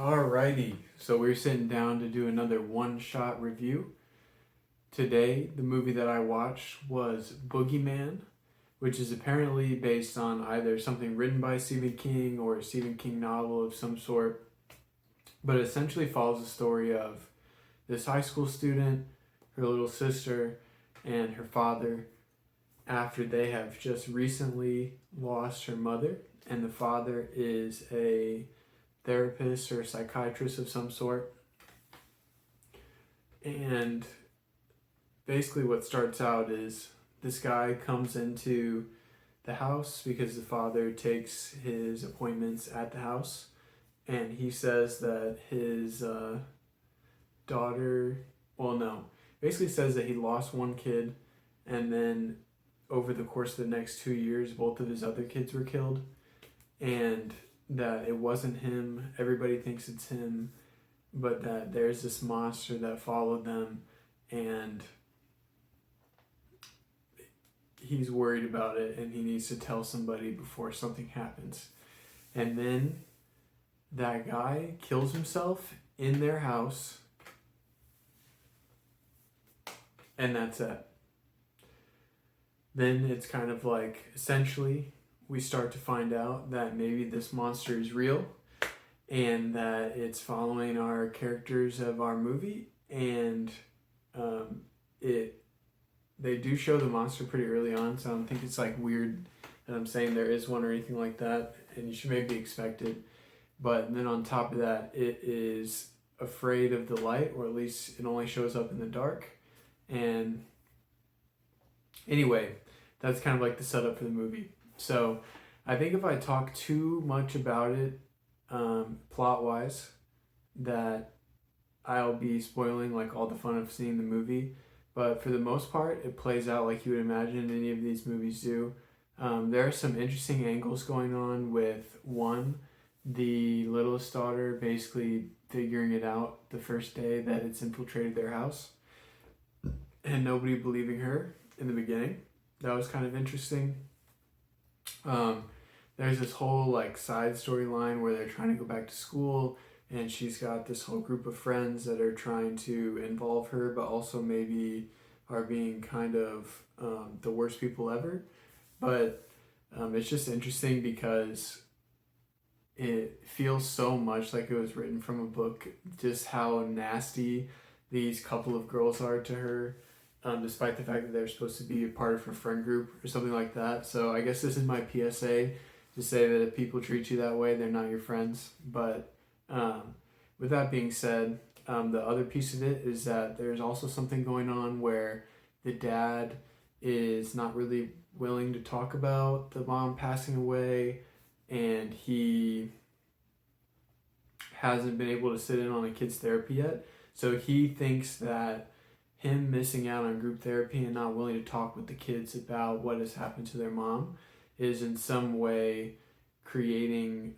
Alrighty, so we're sitting down to do another one-shot review. Today, the movie that I watched was Boogeyman, which is apparently based on either something written by Stephen King or a Stephen King novel of some sort, but it essentially follows the story of this high school student, her little sister, and her father after they have just recently lost her mother, and the father is a therapist or a psychiatrist of some sort. And basically what starts out is this guy comes into the house because the father takes his appointments at the house, and he says that his daughter, basically says that he lost one kid, and then over the course of the next 2 years both of his other kids were killed, and that it wasn't him. Everybody thinks it's him, but that there's this monster that followed them, and he's worried about it, and he needs to tell somebody before something happens. And then that guy kills himself in their house, and that's it. Then it's kind of like, essentially, we start to find out that maybe this monster is real and that it's following our characters of our movie, and they do show the monster pretty early on, so I don't think it's like weird that I'm saying there is one or anything like that, and you should maybe expect it. But then on top of that, it is afraid of the light, or at least it only shows up in the dark. And anyway, that's kind of like the setup for the movie. So I think if I talk too much about it, plot-wise, that I'll be spoiling like all the fun of seeing the movie. But for the most part, it plays out like you would imagine any of these movies do. There are some interesting angles going on with the littlest daughter basically figuring it out the first day that it's infiltrated their house, and nobody believing her in the beginning. That was kind of interesting. There's this whole like side storyline where they're trying to go back to school, and she's got this whole group of friends that are trying to involve her, but also maybe are being kind of the worst people ever. But it's just interesting because it feels so much like it was written from a book, just how nasty these couple of girls are to her, despite the fact that they're supposed to be a part of her friend group or something like that. So I guess this is my PSA to say that if people treat you that way, they're not your friends. But with that being said, the other piece of it is that there's also something going on where the dad is not really willing to talk about the mom passing away, and he hasn't been able to sit in on a kid's therapy yet. So he thinks that him missing out on group therapy and not willing to talk with the kids about what has happened to their mom is in some way creating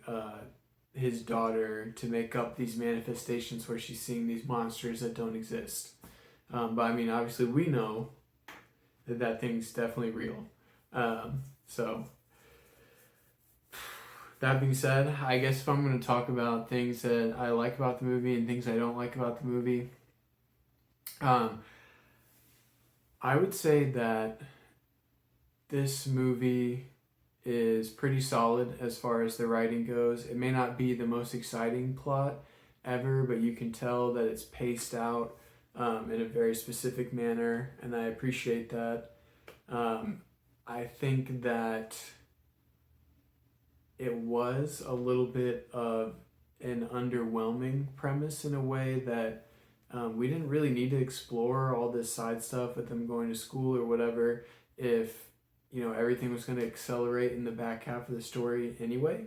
his daughter to make up these manifestations where she's seeing these monsters that don't exist. But I mean, obviously we know that thing's definitely real. So that being said, I guess if I'm going to talk about things that I like about the movie and things I don't like about the movie, I would say that this movie is pretty solid as far as the writing goes. It may not be the most exciting plot ever, but you can tell that it's paced out in a very specific manner, and I appreciate that. I think that it was a little bit of an underwhelming premise in a way that we didn't really need to explore all this side stuff with them going to school or whatever if everything was going to accelerate in the back half of the story anyway.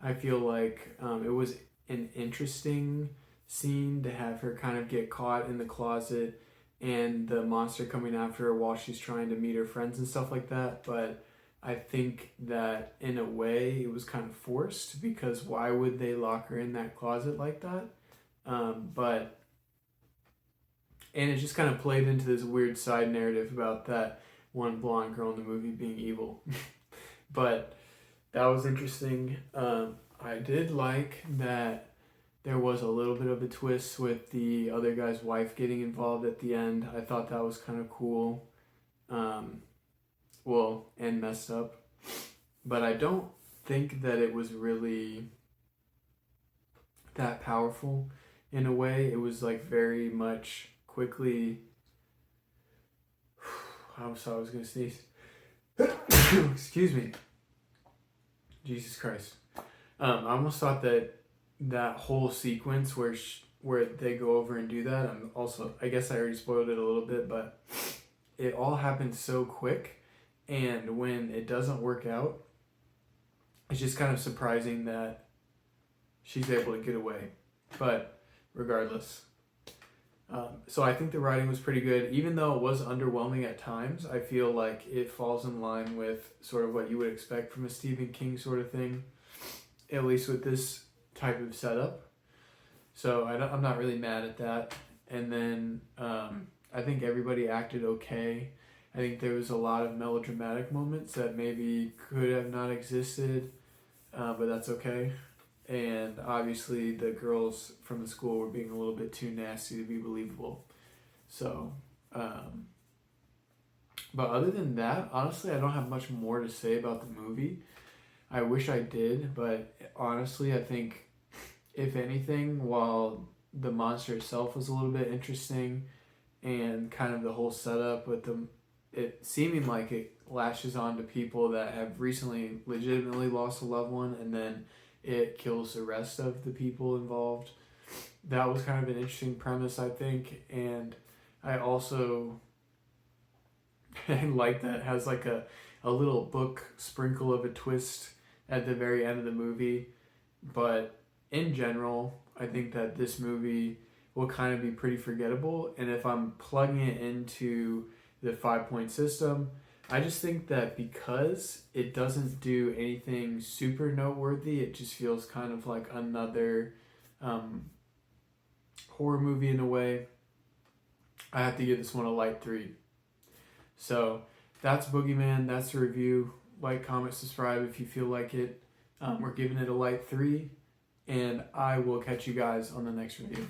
I feel like it was an interesting scene to have her kind of get caught in the closet and the monster coming after her while she's trying to meet her friends and stuff like that. But I think that in a way it was kind of forced, because why would they lock her in that closet like that? And it just kind of played into this weird side narrative about that one blonde girl in the movie being evil. But that was interesting. I did like that There was a little bit of a twist with the other guy's wife getting involved at the end. I thought that was kind of cool. And messed up. But I don't think that it was really that powerful in a way. It was like very much quickly. I was gonna sneeze. Excuse me. Jesus Christ. I almost thought that whole sequence where they go over and do that. I guess I already spoiled it a little bit, but it all happened so quick, and when it doesn't work out, it's just kind of surprising that she's able to get away. But regardless. So I think the writing was pretty good. Even though it was underwhelming at times, I feel like it falls in line with sort of what you would expect from a Stephen King sort of thing, at least with this type of setup. So I'm not really mad at that. And then I think everybody acted okay. I think there was a lot of melodramatic moments that maybe could have not existed, but that's okay. And obviously the girls from the school were being a little bit too nasty to be believable. So, but other than that, honestly, I don't have much more to say about the movie. I wish I did, but honestly, I think if anything, while the monster itself was a little bit interesting and kind of the whole setup with it seeming like it lashes on to people that have recently legitimately lost a loved one, and then it kills the rest of the people involved. That was kind of an interesting premise, I think. And I also like that it has like a little book sprinkle of a twist at the very end of the movie. But in general, I think that this movie will kind of be pretty forgettable. And if I'm plugging it into the 5-point system, I just think that because it doesn't do anything super noteworthy, it just feels kind of like another horror movie in a way. I have to give this one a light 3. So that's Boogeyman. That's the review. Like, comment, subscribe if you feel like it. We're giving it a light 3. And I will catch you guys on the next review.